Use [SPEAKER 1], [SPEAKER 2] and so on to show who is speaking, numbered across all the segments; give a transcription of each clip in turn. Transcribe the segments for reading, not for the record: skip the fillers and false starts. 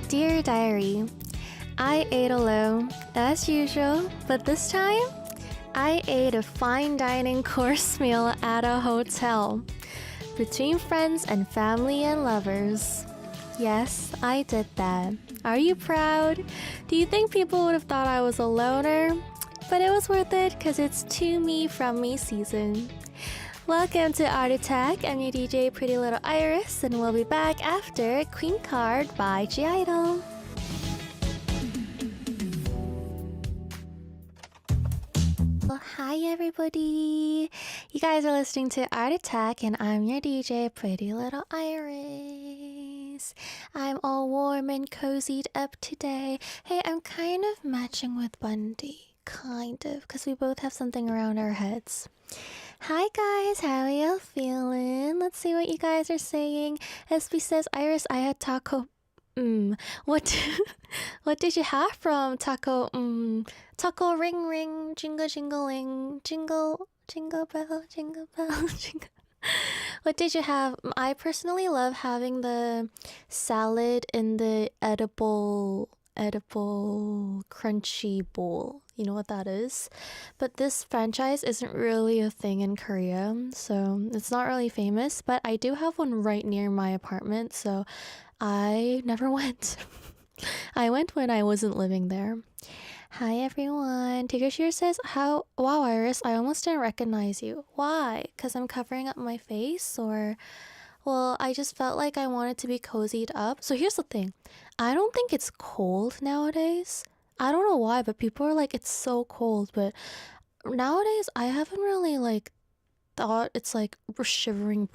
[SPEAKER 1] Dear Diary, I ate alone, as usual, but this time, I ate a fine dining course meal at a hotel. Between friends and family and lovers. Yes, I did that. Are you proud? Do you think people would have thought I was a loner? But it was worth it because it's To Me From Me season. Welcome to Art Attack. I'm your DJ Pretty Little Iris, and we'll be back after Queen Card by G-Idol. Well, hi everybody. You guys are listening to Art Attack, and I'm your DJ Pretty Little Iris. I'm all warm and cozied up today. Hey, I'm kind of matching with Bundy. Kind of, because we both have something around our heads. Hi guys, how are you feeling? Let's see what you guys are saying. SB says, Iris, I had taco. What what did you have from taco? Taco ring ring, jingle jingling, jingle jingle bell, jingle bell, jingle. What did you have? I personally love having the salad in the edible crunchy bowl. You know what that is? But this franchise isn't really a thing in Korea, so it's not really famous, but I do have one right near my apartment, so I never went. I went when I wasn't living there. Hi everyone. Tiggershir says, wow Iris, I almost didn't recognize you. Why? Because I'm covering up my face, or well, I just felt like I wanted to be cozied up. So here's the thing. I don't think it's cold nowadays. I don't know why, but people are like, it's so cold. But nowadays, I haven't really like thought it's like shivering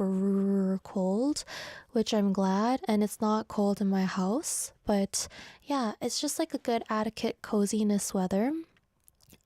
[SPEAKER 1] cold, which I'm glad. And it's not cold in my house. But yeah, it's just like a good adequate coziness weather.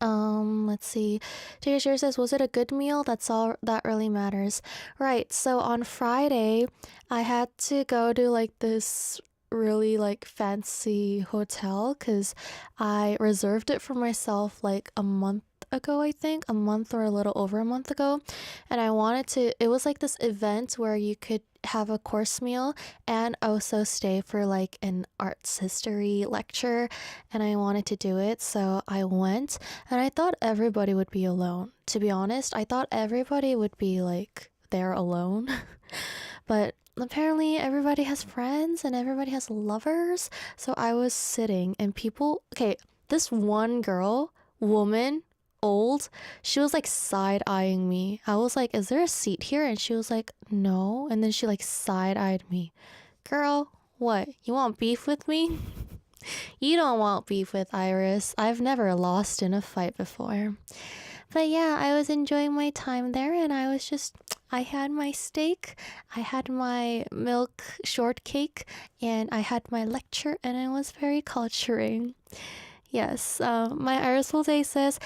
[SPEAKER 1] Let's see. Tigger says, was it a good meal? That's all that really matters. Right, so on Friday, I had to go to like this really like fancy hotel because I reserved it for myself like a month ago, I think, a month or a little over a month ago. And I wanted to, it was like this event where you could have a course meal and also stay for like an arts history lecture, and I wanted to do it, so I went, and I thought everybody would be alone. To be honest, I thought everybody would be like there alone. But apparently everybody has friends and everybody has lovers. So I was sitting and people, okay, this one woman, old, she was like side-eyeing me. I was like, is there a seat here? And she was like, no. And then she like side-eyed me. Girl, what, you want beef with me? You don't want beef with Iris. I've never lost in a fight before. But yeah, I was enjoying my time there, and I had my steak, I had my milk shortcake, and I had my lecture, and it was very culturing. Yes, my Iris Day says,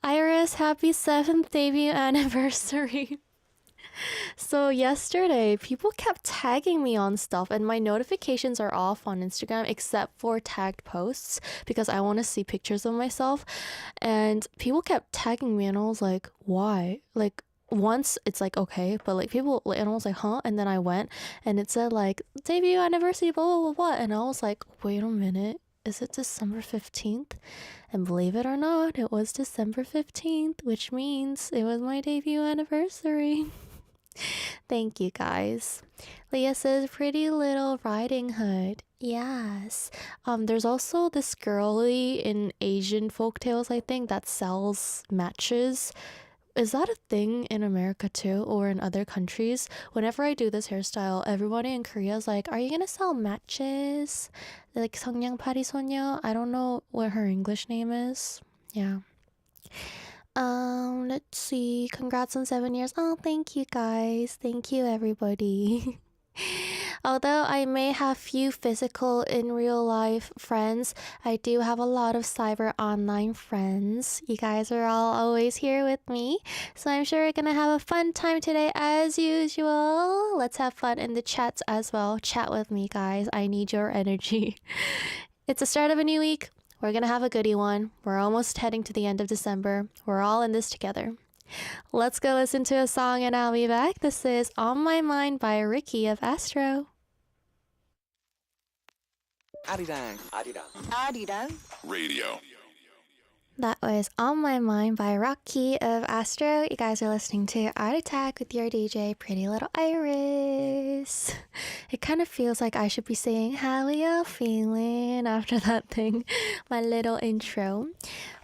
[SPEAKER 1] Iris, happy 7th debut anniversary. So yesterday, people kept tagging me on stuff, and my notifications are off on Instagram except for tagged posts because I want to see pictures of myself. And people kept tagging me, and I was like, why? Like, once it's like okay, but like people, and I was like, huh? And then I went, and it said like debut anniversary, blah blah blah blah, and I was like, wait a minute. Is it December 15th? And believe it or not, it was December 15th, which means it was my debut anniversary. Thank you guys. Leah says, Pretty Little Riding Hood. Yes. There's also this girly in Asian folktales, I think, that sells matches. Is that a thing in America too, or in other countries? Whenever I do this hairstyle, everybody in Korea is like, are you gonna sell matches? Like 성냥팔이 소녀? I don't know what her English name is. Yeah. Let's see. Congrats on 7 years. Oh, thank you guys. Thank you everybody. Although I may have few physical in real life friends, I do have a lot of cyber online friends. You guys are all always here with me, so I'm sure we're gonna have a fun time today as usual. Let's have fun in the chats as well. Chat with me, guys. I need your energy. It's the start of a new week. We're gonna have a goodie one. We're almost heading to the end of December. We're all in this together. Let's go listen to a song and I'll be back. This is On My Mind by Ricky of Astro.
[SPEAKER 2] Arirang.
[SPEAKER 3] Arirang.
[SPEAKER 4] Radio.
[SPEAKER 1] That was On My Mind by Rocky of Astro. You guys are listening to Art Attack with your DJ, Pretty Little Iris. It kind of feels like I should be saying, how are you feeling after that thing, my little intro.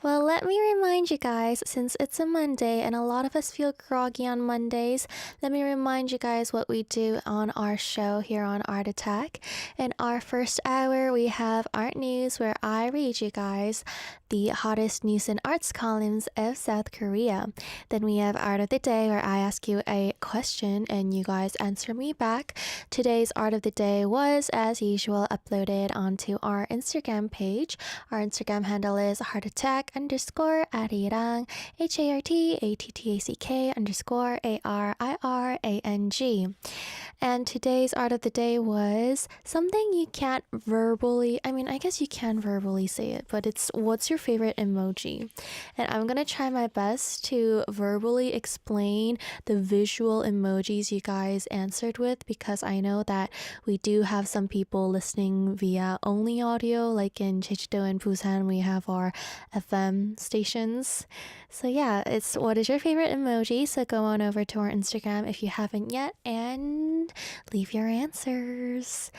[SPEAKER 1] Well, let me remind you guys, since it's a Monday and a lot of us feel groggy on Mondays, let me remind you guys what we do on our show here on Art Attack. In our first hour, we have Art News, where I read you guys the hottest news and arts columns of South Korea. Then we have Art of the Day, where I ask you a question and you guys answer me back. Today's Art of the Day was, as usual, uploaded onto our Instagram page. Our Instagram handle is heartattack_Arirang, HARTATTACK_ARIRANG. And today's Art of the Day was something you can't verbally, I guess you can verbally say it, but it's what's your favorite emoji? And I'm gonna try my best to verbally explain the visual emojis you guys answered with, because I know that we do have some people listening via only audio, like in Jeju-do and Busan, we have our FM stations. So yeah, it's what is your favorite emoji? So go on over to our Instagram if you haven't yet and leave your answers.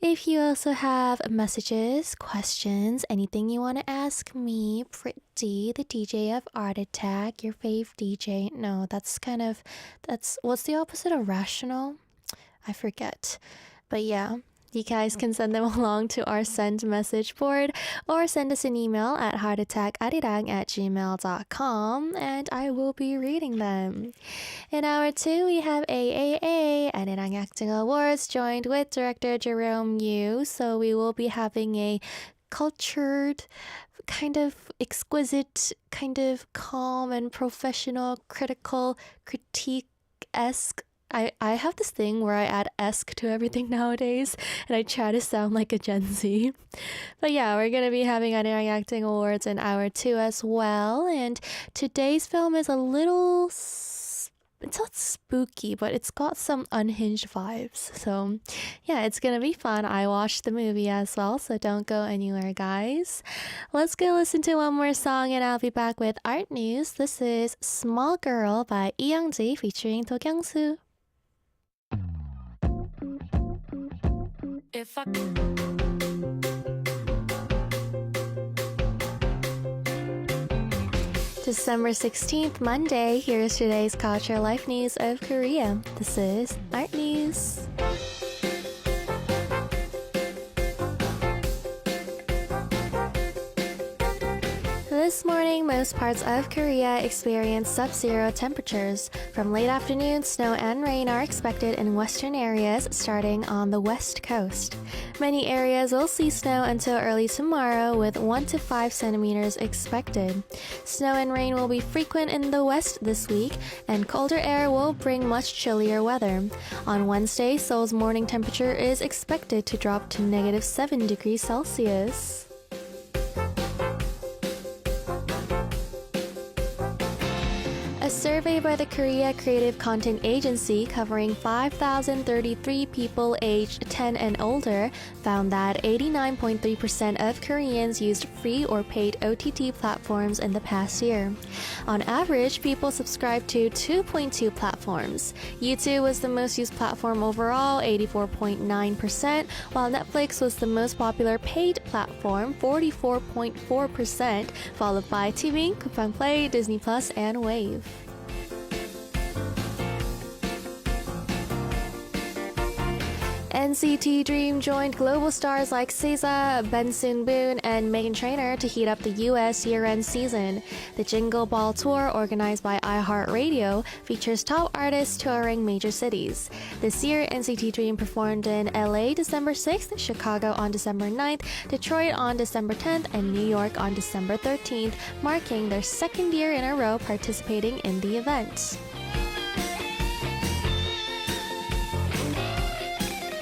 [SPEAKER 1] If you also have messages, questions, anything you want to ask me, Pretty, the DJ of Art Attack, your fave DJ. No, that's what's the opposite of rational? I forget. But yeah, you guys can send them along to our send message board or send us an email at heartattackarirang@gmail.com and I will be reading them. In hour 2, we have AAA, Arirang Acting Awards, joined with director Jerome Yu. So we will be having a cultured, kind of exquisite, kind of calm and professional, critical, critique-esque. I have this thing where I add esque to everything nowadays, and I try to sound like a Gen Z. But yeah, we're going to be having Arirang Acting Awards in hour 2 as well. And today's film is a little, it's not spooky, but it's got some unhinged vibes. So yeah, it's going to be fun. I watched the movie as well, so don't go anywhere, guys. Let's go listen to one more song, and I'll be back with Art News. This is Small Girl by Lee Young-ji featuring Do Kyung-soo.
[SPEAKER 3] If I
[SPEAKER 1] December 16th, Monday, here's today's culture life news of Korea. This is Art News. This morning, most parts of Korea experienced sub-zero temperatures. From late afternoon, snow and rain are expected in western areas starting on the west coast. Many areas will see snow until early tomorrow, with 1 to 5 centimeters expected. Snow and rain will be frequent in the west this week, and colder air will bring much chillier weather. On Wednesday, Seoul's morning temperature is expected to drop to -7 degrees Celsius. A survey by the Korea Creative Content Agency covering 5,033 people aged 10 and older found that 89.3% of Koreans used free or paid OTT platforms in the past year. On average, people subscribed to 2.2 platforms. YouTube was the most used platform overall, 84.9%, while Netflix was the most popular paid platform, 44.4%, followed by TV, Coupang Play, Disney Plus, and Wave. NCT Dream joined global stars like SZA, Bensoon Boon, and Meghan Trainor to heat up the US year-end season. The Jingle Ball Tour, organized by iHeartRadio, features top artists touring major cities. This year, NCT Dream performed in LA December 6th, Chicago on December 9th, Detroit on December 10th, and New York on December 13th, marking their second year in a row participating in the event.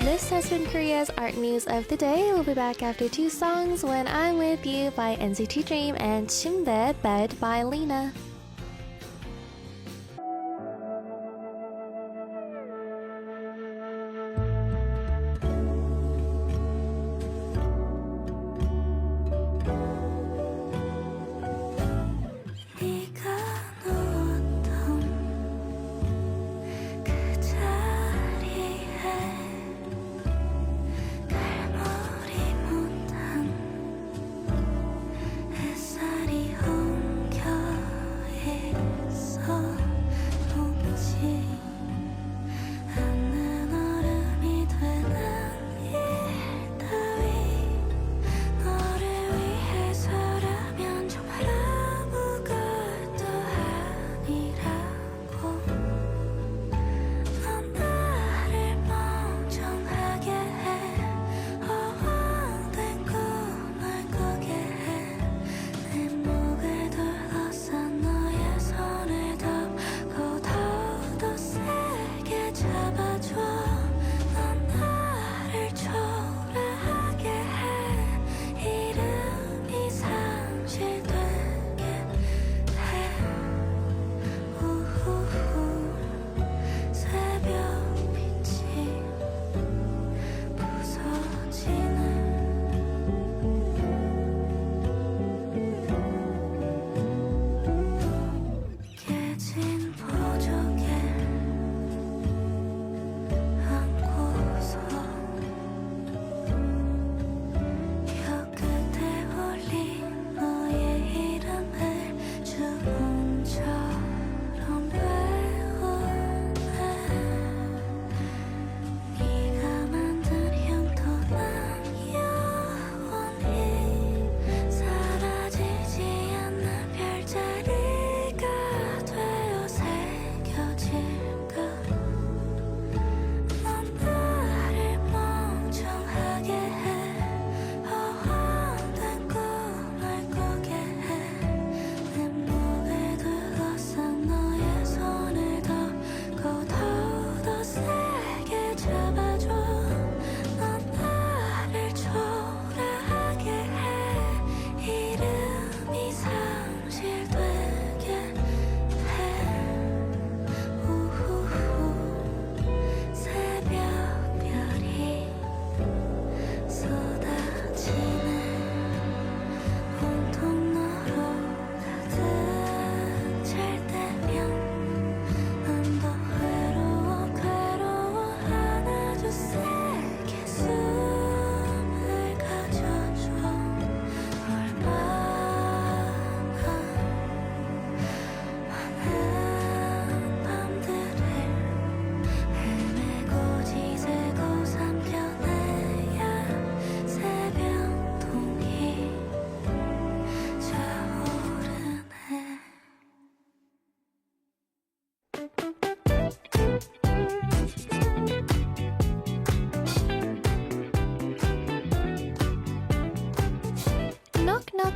[SPEAKER 1] This has been Korea's Art News of the Day. We'll be back after 2 songs, When I'm With You by NCT Dream and 침대 Bed by Lena.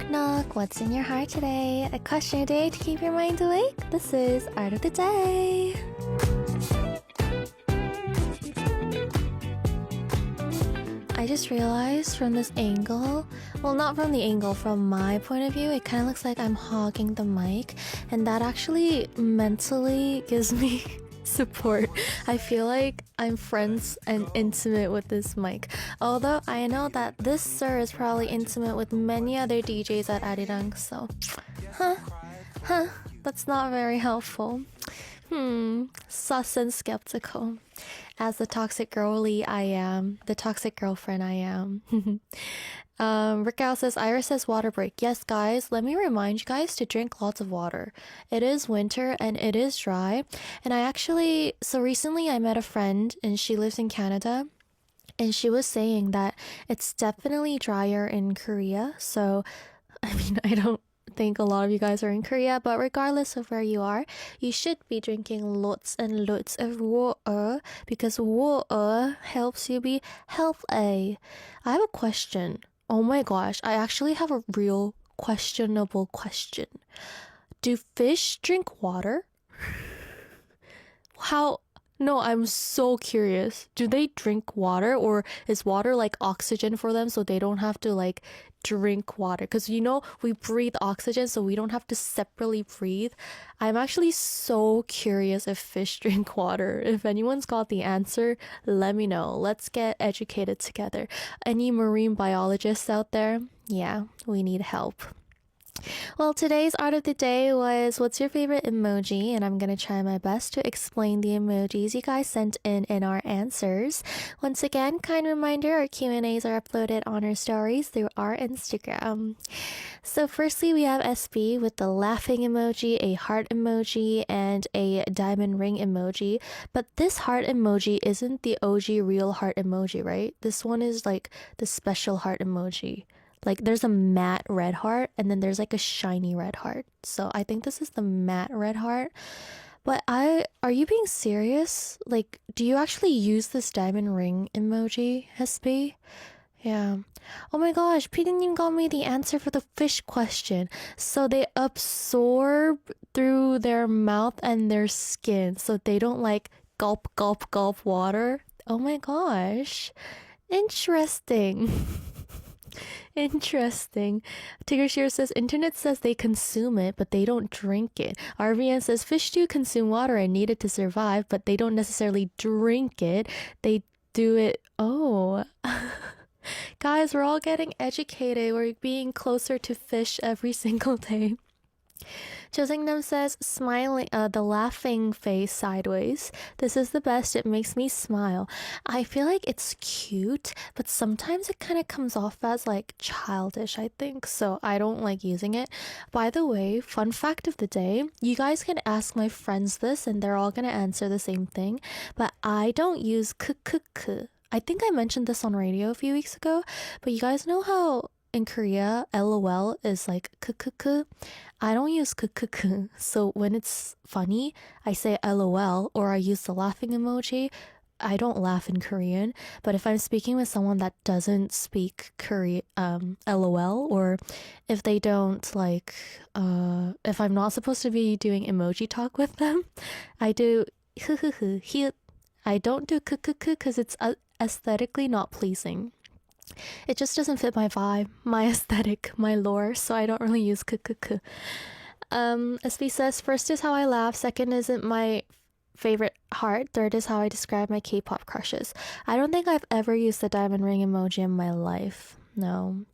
[SPEAKER 1] Knock knock, what's in your heart today? A question a day to keep your mind awake. This is Art of the Day. I just realized from this angle, well, not from the angle, from my point of view, it kind of looks like I'm hogging the mic, and that actually mentally gives me support. I feel like I'm friends and intimate with this mic. Although I know that this sir is probably intimate with many other DJs at Arirang, so that's not very helpful. Sus and skeptical. As the toxic girly I am, the toxic girlfriend I am. Raquel says, Iris says water break. Yes, guys, let me remind you guys to drink lots of water. It is winter and it is dry. And so recently I met a friend and she lives in Canada. And she was saying that it's definitely drier in Korea. So, I don't think a lot of you guys are in Korea, but regardless of where you are, you should be drinking lots and lots of water because water helps you be healthy. I have a question. Oh my gosh, I actually have a real questionable question. Do fish drink water? How? No, I'm so curious. Do they drink water, or is water like oxygen for them so they don't have to like drink water? Because we breathe oxygen so we don't have to separately breathe. I'm actually so curious if fish drink water. If anyone's got the answer, let me know. Let's get educated together. Any marine biologists out there? Yeah, we need help. Well, today's art of the day was what's your favorite emoji, and I'm gonna try my best to explain the emojis you guys sent in our answers. Once again, kind reminder, our Q&As are uploaded on our stories through our Instagram. So firstly, we have SB with the laughing emoji, a heart emoji, and a diamond ring emoji. But this heart emoji isn't the OG real heart emoji, right? This one is like the special heart emoji. Like there's a matte red heart and then there's like a shiny red heart. So I think this is the matte red heart. But are you being serious? Like, do you actually use this diamond ring emoji, SB? Yeah. Oh my gosh, Pidi님 got me the answer for the fish question. So they absorb through their mouth and their skin. So they don't like gulp, gulp, gulp water. Oh my gosh. Interesting. Interesting. Tigger Shear says, Internet says they consume it, but they don't drink it. RVN says, fish do consume water and need it to survive, but they don't necessarily drink it. They do it. Oh. Guys, we're all getting educated. We're being closer to fish every single day. Josingnam says, smiling, the laughing face sideways. This is the best. It makes me smile. I feel like it's cute, but sometimes it kind of comes off as like childish, I think. So I don't like using it. By the way, fun fact of the day, you guys can ask my friends this and they're all going to answer the same thing. But I don't use k. I think I mentioned this on radio a few weeks ago, but you guys know how in Korea, LOL is like k. I don't use k. So when it's funny, I say LOL or I use the laughing emoji. I don't laugh in Korean, but if I'm speaking with someone that doesn't speak Korean, LOL, or if they don't like, if I'm not supposed to be doing emoji talk with them, I do I don't do k because it's aesthetically not pleasing. It just doesn't fit my vibe, my aesthetic, my lore, so I don't really use k. SB says, first is how I laugh, second isn't my favorite heart, third is how I describe my K-pop crushes. I don't think I've ever used the diamond ring emoji in my life. No.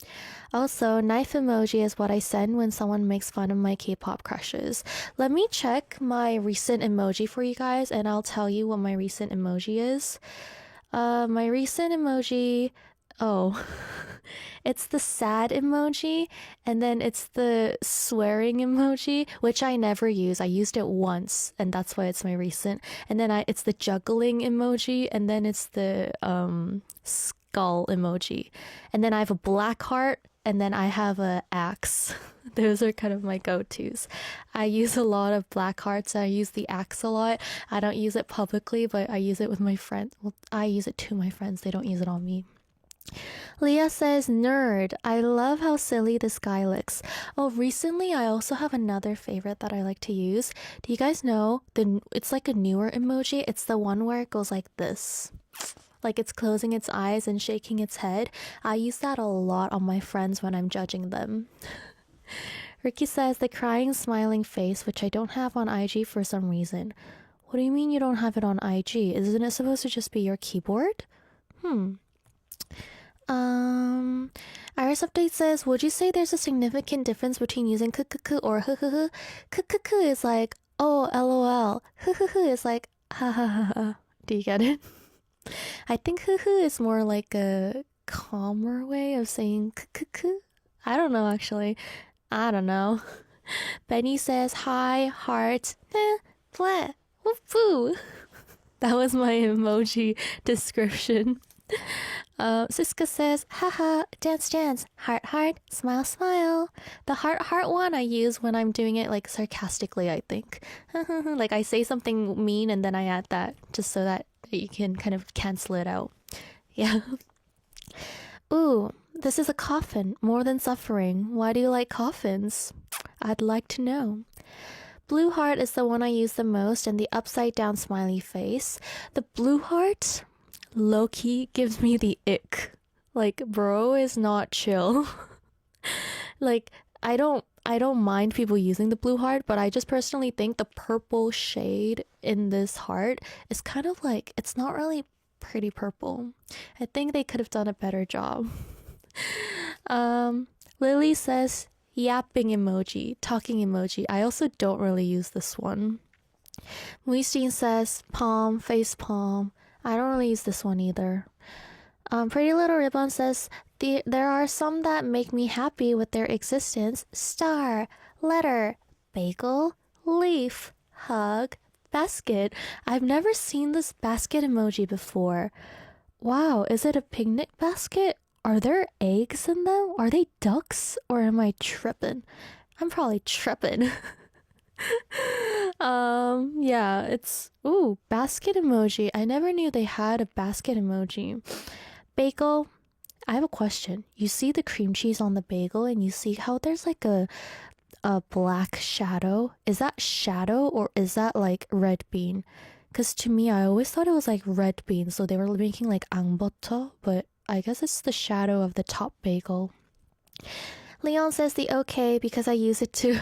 [SPEAKER 1] Also, knife emoji is what I send when someone makes fun of my K-pop crushes. Let me check my recent emoji for you guys, and I'll tell you what my recent emoji is. My recent emoji... Oh, it's the sad emoji, and then it's the swearing emoji, which I never use. I used it once, and that's why it's my recent. And then it's the juggling emoji, and then it's the skull emoji. And then I have a black heart, and then I have a axe. Those are kind of my go-tos. I use a lot of black hearts. I use the axe a lot. I don't use it publicly, but I use it with my friends. Well, I use it to my friends. They don't use it on me. Leah says, nerd. I love how silly this guy looks. Oh, recently I also have another favorite that I like to use. Do you guys know it's like a newer emoji? It's the one where it goes like this. Like it's closing its eyes and shaking its head. I use that a lot on my friends when I'm judging them. Ricky says the crying smiling face, which I don't have on IG for some reason. What do you mean you don't have it on IG? Isn't it supposed to just be your keyboard? Iris Update says, would you say there's a significant difference between using kukuku or huhuhu? Kukuku is like, oh, lol. Huhuhu is like, ha ha ha ha. Do you get it? I think huhu is more like a calmer way of saying kukuku. I don't know, actually. I don't know. Benny says, hi, heart, bleh, whoop. That was my emoji description. Siska says, haha, dance, heart, smile. The heart one I use when I'm doing it like sarcastically, I think. Like I say something mean and then I add that just so that you can kind of cancel it out. Yeah. Ooh, this is a coffin, more than suffering. Why do you like coffins? I'd like to know. Blue heart is the one I use the most, and the upside down smiley face. The blue heart low-key gives me the ick. Like, bro is not chill. Like, I don't mind people using the blue heart, but I just personally think the purple shade in this heart is kind of like, it's not really pretty purple. I think they could have done a better job. Lily says, yapping emoji, talking emoji. I also don't really use this one. Muisteen says, palm, face palm. I don't really use this one either. Pretty Little Ribbon says, there are some that make me happy with their existence. Star, letter, bagel, leaf, hug, basket. I've never seen this basket emoji before. Wow, is it a picnic basket? Are there eggs in them? Are they ducks? Or am I tripping? I'm probably tripping. Yeah, it's basket emoji. I never knew they had a basket emoji. Bagel. I have a question. You see the cream cheese on the bagel and you see how there's like a black shadow? Is that shadow or is that like red bean? Because to me, I always thought it was like red bean, so they were making like angboto, but I guess it's the shadow of the top bagel. Leon says the okay because I use it to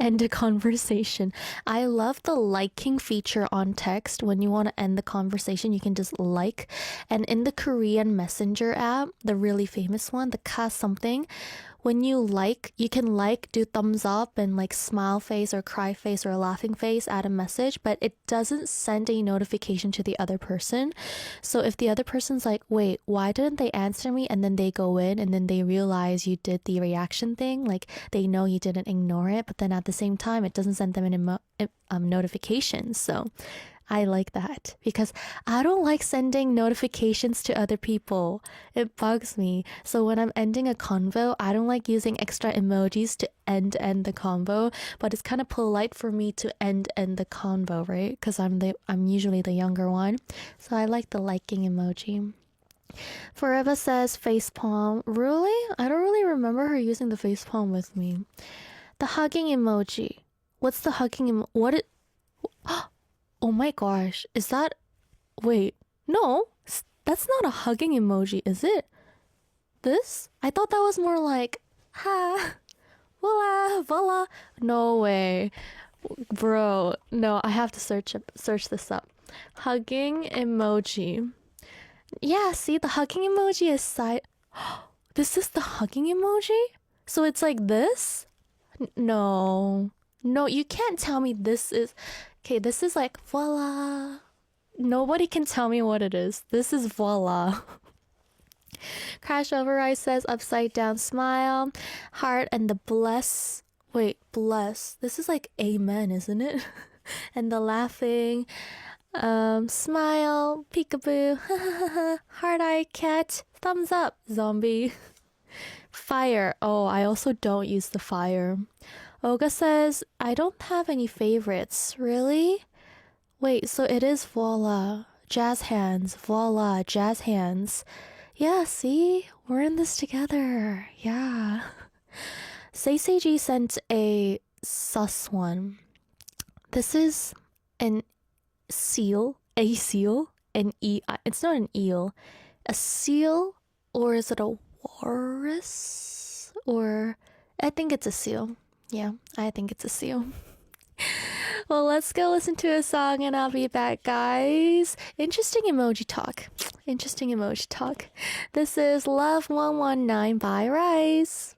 [SPEAKER 1] end a conversation. I love the liking feature on text. When you want to end the conversation, you can just like. And in the Korean Messenger app, the really famous one, the ka something, when you like, you can like, do thumbs up and like smile face or cry face or laughing face, add a message, but it doesn't send a notification to the other person. So if the other person's like, wait, why didn't they answer me? And then they go in and then they realize you did the reaction thing, like they know you didn't ignore it, but then at the same time, it doesn't send them an notification. So I like that because I don't like sending notifications to other people. It bugs me. So when I'm ending a convo, I don't like using extra emojis to end the convo, but it's kind of polite for me to end the convo, right? Because I'm usually the younger one. So I like the liking emoji. Forever says facepalm. Really? I don't really remember her using the facepalm with me. The hugging emoji. What's the hugging emoji? What it... Oh my gosh, is that... Wait, no, that's not a hugging emoji, is it? This? I thought that was more like, ha, voila. No way. Bro, no, I have to search this up. Hugging emoji. Yeah, see, the hugging emoji is side... This is the hugging emoji? So it's like this? No, you can't tell me this is... Okay, this is like voila. Nobody can tell me what it is. This is voila. Crash Override says upside down smile, heart, and the bless. Wait, bless. This is like amen, isn't it? And the laughing, smile, peekaboo, heart eye cat, thumbs up, zombie. Fire. Oh, I also don't use the fire. Olga says, I don't have any favorites. Really? Wait, so it is voila. Jazz hands. Voila. Jazz hands. Yeah, see? We're in this together. Yeah. Seiji sent a sus one. This is an a seal, an it's not an eel, a seal, or is it a walrus? Or I think it's a seal. Yeah, I think it's a seal. Well, let's go listen to a song and I'll be back, guys. Interesting emoji talk. Interesting emoji talk. This is Love 119 by Rise.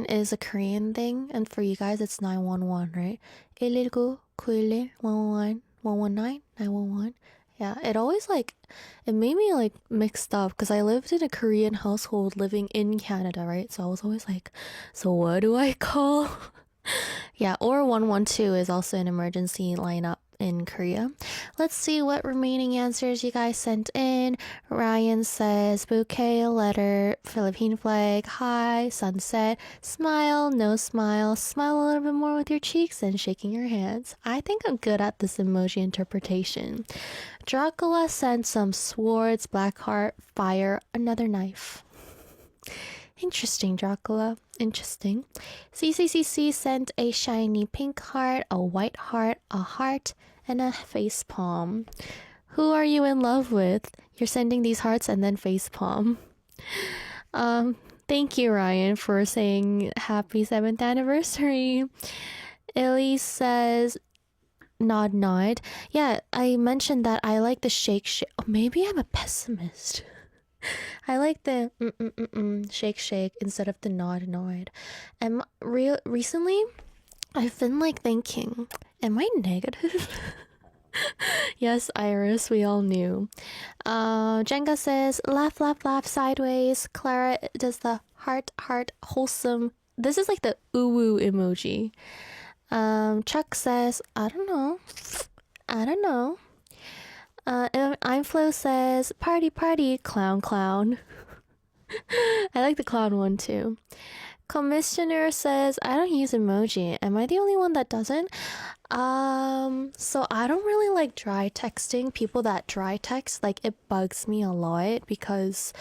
[SPEAKER 1] Is a Korean thing, and for you guys, it's 911, right? 119, 911, 111, 119, 911. Yeah, it always it made me mixed up because I lived in a Korean household living in Canada, right? So I was always like, so what do I call? Yeah, or 112 is also an emergency lineup in Korea. Let's see what remaining answers you guys sent in. Ryan says bouquet, letter, Philippine flag, hi, sunset, smile, no smile, smile a little bit more with your cheeks and shaking your hands. I think I'm good at this emoji interpretation. Dracula sent some swords, black heart, fire, another knife. Interesting, Dracula. Interesting. CCCC sent a shiny pink heart, a white heart, a heart, and a face palm. Who are you in love with? You're sending these hearts and then face palm. Thank you, Ryan, for saying happy 7th anniversary. Ellie says nod nod. Yeah, I mentioned that I like the shake shake. Oh, maybe I'm a pessimist. I like the shake shake instead of the nod nod. And recently, I've been thinking, am I negative? Yes, Iris, we all knew. Jenga says laugh laugh laugh sideways. Clara does the heart heart wholesome. This is like the uwu emoji. Chuck says I don't know. I don't know. Inflow says party party clown clown. I like the clown one too. Commissioner says I don't use emoji. Am I the only one that doesn't? So I don't really like dry texting. People that dry text, it bugs me a lot because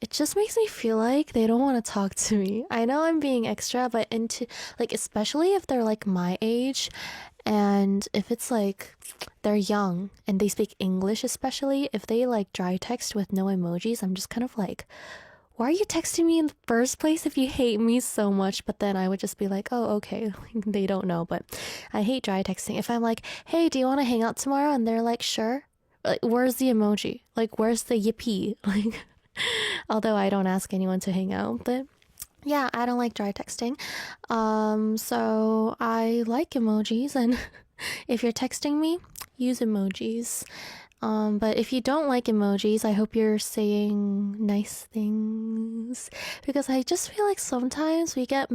[SPEAKER 1] it just makes me feel like they don't want to talk to me. I know I'm being extra, but especially if they're my age, and if it's they're young and they speak English, especially if they dry text with no emojis, I'm just kind of why are you texting me in the first place if you hate me so much? But then I would just be like, oh, okay. They don't know, but I hate dry texting. If I'm like, hey, do you want to hang out tomorrow? And they're like, sure. Where's the emoji? Where's the yippee? Although I don't ask anyone to hang out, but yeah, I don't like dry texting. So I like emojis, and if you're texting me, use emojis. But if you don't like emojis, I hope you're saying nice things, because I just feel like sometimes we get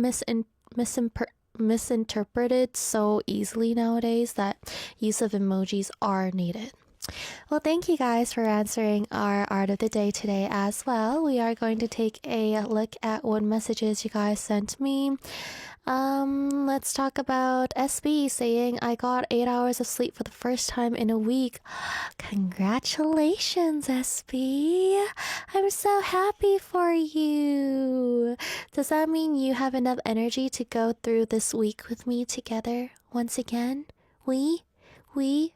[SPEAKER 1] misinterpreted so easily nowadays that use of emojis are needed. Well, thank you guys for answering our art of the day today as well. We are going to take a look at what messages you guys sent me. Let's talk about SB saying I got 8 hours of sleep for the first time in a week. Congratulations, SB. I'm so happy for you. Does that mean you have enough energy to go through this week with me together once again?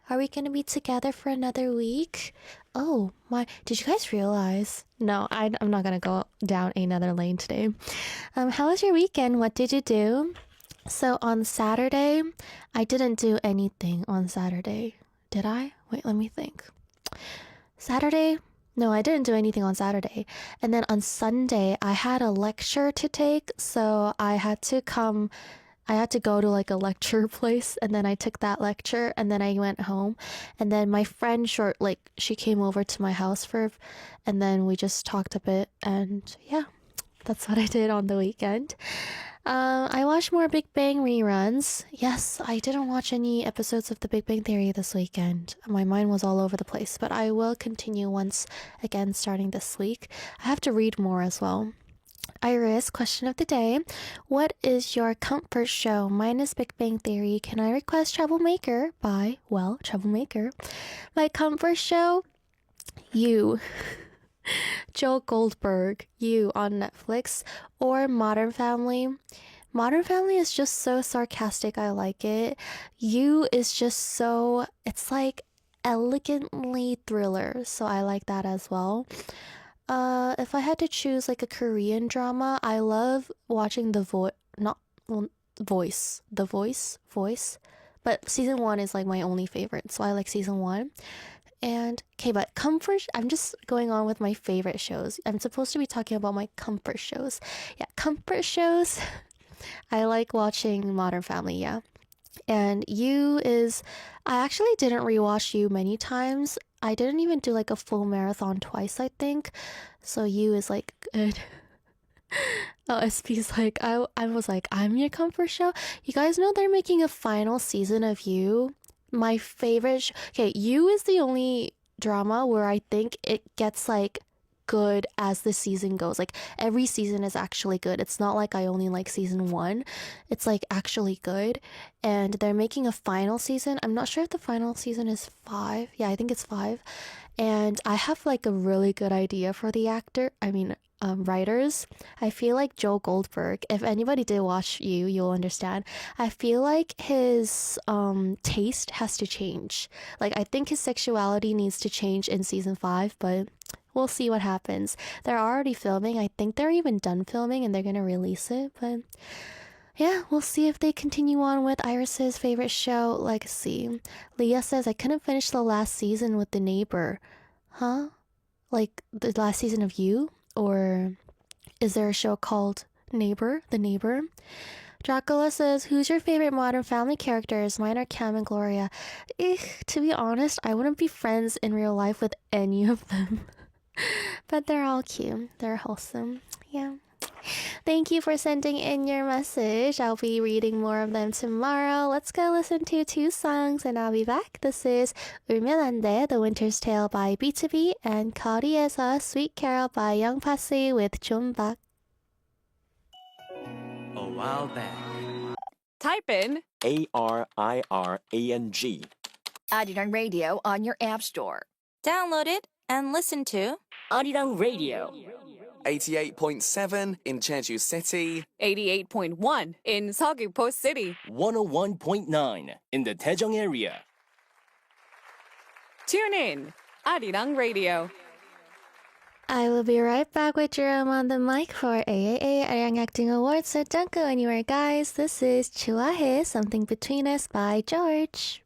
[SPEAKER 1] Are we gonna be together for another week? Oh my, did you guys realize? No, I'm not gonna go down another lane today. How was your weekend? What did you do? So on Saturday, I didn't do anything on Saturday. Did I? Wait, let me think. Saturday? No, I didn't do anything on Saturday. And then on Sunday, I had a lecture to take, so I had to go to a lecture place, and then I took that lecture, and then I went home, and then my friend she came over to my house and then we just talked a bit, and yeah, that's what I did on the weekend. I watched more Big Bang reruns. Yes, I didn't watch any episodes of The Big Bang Theory this weekend. My mind was all over the place, but I will continue once again starting this week. I have to read more as well. Iris, question of the day. What is your comfort show? Mine is Big Bang Theory. Can I request Troublemaker by, Troublemaker? My comfort show You, Joe Goldberg, You on Netflix, or Modern Family. Modern Family is just so sarcastic. I like it. You is just so, it's like elegantly thriller. So I like that as well. If I had to choose like a Korean drama, I love watching not, well, Voice. But season one is like my only favorite. So I like season one. And okay, but comfort, I'm just going on with my favorite shows. I'm supposed to be talking about my comfort shows. Yeah, comfort shows. I like watching Modern Family, yeah. And I actually didn't rewatch You many times. I didn't even do like a full marathon twice, I think. So You is like good. Oh, SP's like, I was like, I'm your comfort show. You guys know they're making a final season of You. My favorite. Okay, You is the only drama where I think it gets like good as the season goes. Like every season is actually good. It's not like I only like season one. It's like actually good. And they're making a final season. I'm not sure if the final season is 5. Yeah, I think it's 5. And I have like a really good idea for the writers. I feel like Joe Goldberg, if anybody did watch You, you'll understand. I feel like his taste has to change. Like I think his sexuality needs to change in season 5, but we'll see what happens. They're already filming. I think they're even done filming and they're gonna release it, but yeah, we'll see if they continue on with Iris's favorite show, Legacy. Leah says, I couldn't finish the last season with The Neighbor. Huh? Like the last season of You? Or is there a show called Neighbor? The Neighbor? Dracula says, who's your favorite Modern Family characters? Mine are Cam and Gloria. To be honest, I wouldn't be friends in real life with any of them. But they're all cute. They're wholesome. Yeah. Thank you for sending in your message. I'll be reading more of them tomorrow. Let's go listen to 2 songs and I'll be back. This is 울면 안 돼, The Winter's Tale by B2B, and 거리에서 Sweet Carol by Young Parsley with John Bak.
[SPEAKER 2] A while back.
[SPEAKER 3] Type in
[SPEAKER 4] Arirang.
[SPEAKER 5] Arirang Radio on your app store.
[SPEAKER 6] Download it and listen to
[SPEAKER 5] Arirang Radio.
[SPEAKER 2] 88.7 in Jeju City.
[SPEAKER 3] 88.1 in Seogwipo City.
[SPEAKER 4] 101.9 in the Daejeong area.
[SPEAKER 3] Tune in, Arirang Radio.
[SPEAKER 1] I will be right back with Jerome on the mic for AAA Arirang Acting Awards, so don't go anywhere, guys. This is 좋아해, Something Between Us by George.